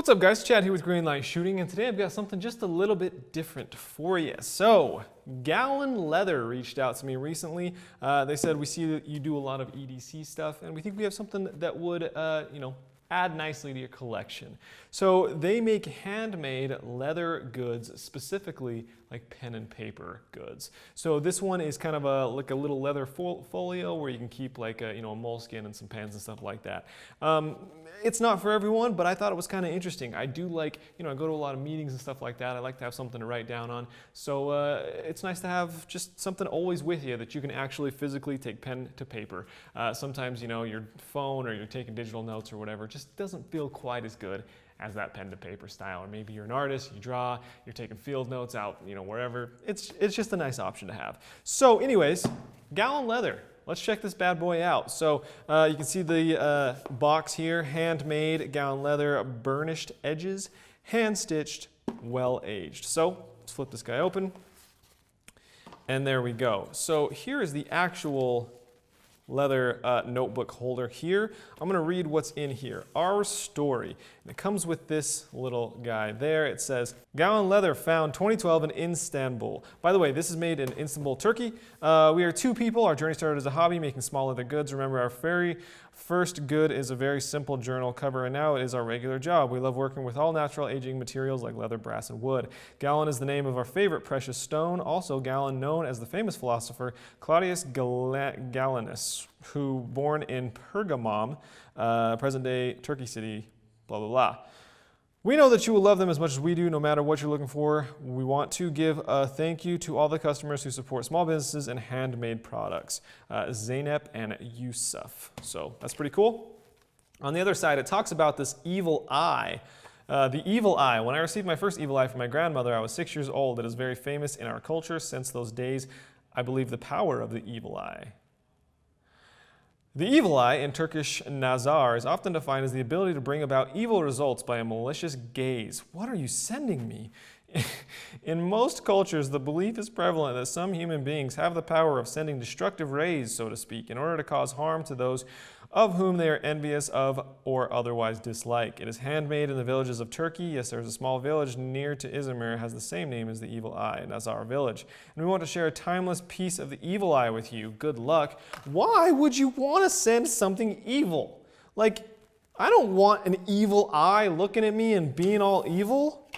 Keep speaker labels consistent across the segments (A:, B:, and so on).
A: What's up guys, Chad here with Greenlight Shooting, and today I've got something just a little bit different for you. So, Galen Leather reached out to me recently. They said, we see that you do a lot of EDC stuff, and we think we have something that would, add nicely to your collection. So they make handmade leather goods, specifically like pen and paper goods. So this one is kind of like a little leather folio where you can keep like a moleskin and some pens and stuff like that. It's not for everyone, but I thought it was kind of interesting. I do like, I go to a lot of meetings and stuff like that. I like to have something to write down on. So it's nice to have just something always with you that you can actually physically take pen to paper. Sometimes, your phone or you're taking digital notes or whatever just doesn't feel quite as good as that pen to paper style. Or maybe you're an artist, you draw, you're taking field notes out, wherever. It's just a nice option to have. So anyways, Galen Leather. Let's check this bad boy out. So you can see the box here, handmade Galen Leather, burnished edges, hand stitched, well aged. So let's flip this guy open. And there we go. So here is the actual leather notebook holder here. I'm going to read what's in here. Our story. And it comes with this little guy there. It says, Galen Leather found 2012 in Istanbul. By the way, this is made in Istanbul, Turkey. We are two people. Our journey started as a hobby, making small leather goods. Remember, our very first good is a very simple journal cover, and now it is our regular job. We love working with all natural aging materials like leather, brass, and wood. Galen is the name of our favorite precious stone. Also, Galen, known as the famous philosopher Claudius Galenus, who born in Pergamum, present-day Turkey city, blah, blah, blah. We know that you will love them as much as we do, no matter what you're looking for. We want to give a thank you to all the customers who support small businesses and handmade products. Zeynep and Yusuf. So that's pretty cool. On the other side, it talks about this evil eye. The evil eye. When I received my first evil eye from my grandmother, I was 6 years old. It is very famous in our culture. Since those days, I believe the power of the evil eye. The evil eye, in Turkish nazar, is often defined as the ability to bring about evil results by a malicious gaze. What are you sending me? In most cultures, the belief is prevalent that some human beings have the power of sending destructive rays, so to speak, in order to cause harm to those of whom they are envious of or otherwise dislike. It is handmade in the villages of Turkey. Yes, there's a small village near to Izmir has the same name as the evil eye, Nazar village. And we want to share a timeless piece of the evil eye with you. Good luck. Why would you want to send something evil? Like, I don't want an evil eye looking at me and being all evil.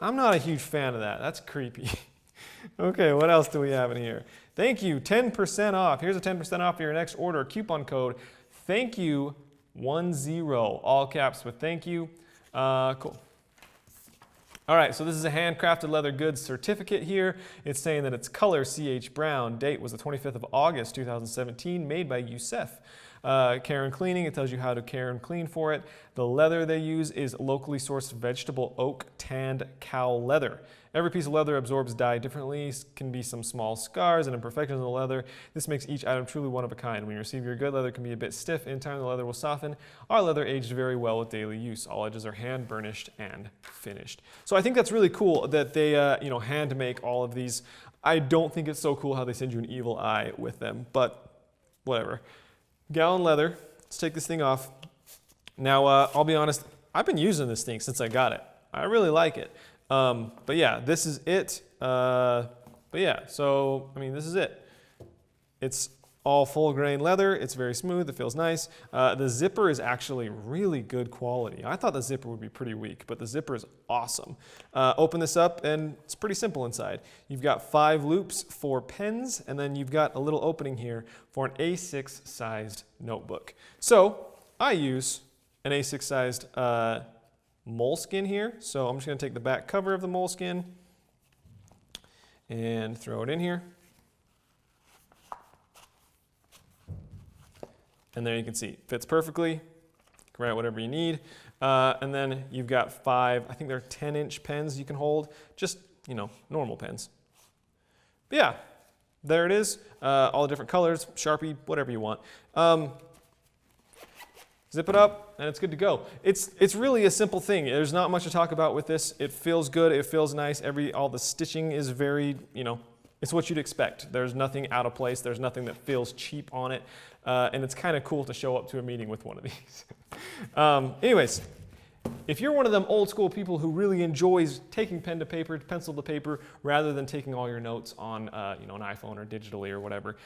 A: I'm not a huge fan of that. That's creepy. Okay, what else do we have in here? Thank you, 10% off. Here's a 10% off for your next order. Coupon code thank you 10, all caps with thank you. Cool. All right, so this is a handcrafted leather goods certificate here. It's saying that it's color CH brown. Date was the 25th of August, 2017, made by Yusuf. Care and cleaning, it tells you how to care and clean for it. The leather they use is locally sourced vegetable oak tanned cow leather. Every piece of leather absorbs dye differently, can be some small scars and imperfections in the leather. This makes each item truly one of a kind. When you receive your good leather, it can be a bit stiff. In time, the leather will soften. Our leather aged very well with daily use. All edges are hand burnished and finished. So I think that's really cool that they hand make all of these. I don't think it's so cool how they send you an evil eye with them, but whatever. Galen Leather. Let's take this thing off. Now, I'll be honest, I've been using this thing since I got it. I really like it. But yeah, this is it. But yeah, so, this is it. It's all full grain leather. It's very smooth. It feels nice. The zipper is actually really good quality. I thought the zipper would be pretty weak, but the zipper is awesome. Open this up and it's pretty simple inside. You've got 5 loops for pens, and then you've got a little opening here for an A6 sized notebook. So I use an A6 sized moleskin here. So I'm just going to take the back cover of the moleskin and throw it in here. And there you can see, fits perfectly. You can write whatever you need. And then you've got 5, I think they're 10-inch pens you can hold. Just, normal pens. But yeah, there it is. All the different colors, Sharpie, whatever you want. Zip it up, and it's good to go. It's really a simple thing. There's not much to talk about with this. It feels good. It feels nice. All the stitching is very, it's what you'd expect. There's nothing out of place. There's nothing that feels cheap on it. And it's kind of cool to show up to a meeting with one of these. Anyways, If you're one of them old school people who really enjoys taking pen to paper, pencil to paper, rather than taking all your notes on an iPhone or digitally or whatever,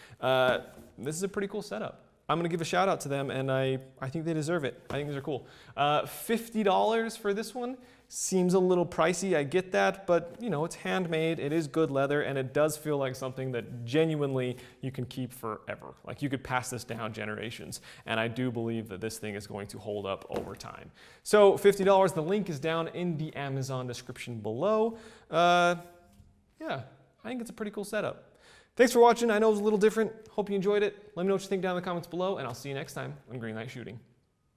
A: this is a pretty cool setup. I'm going to give a shout out to them, and I think they deserve it. I think these are cool. $50 for this one seems a little pricey. I get that, but it's handmade. It is good leather, and it does feel like something that genuinely you can keep forever. Like you could pass this down generations, and I do believe that this thing is going to hold up over time. So $50. The link is down in the Amazon description below. Yeah, I think it's a pretty cool setup. Thanks for watching. I know it was a little different. Hope you enjoyed it. Let me know what you think down in the comments below, and I'll see you next time on Green Light Shooting.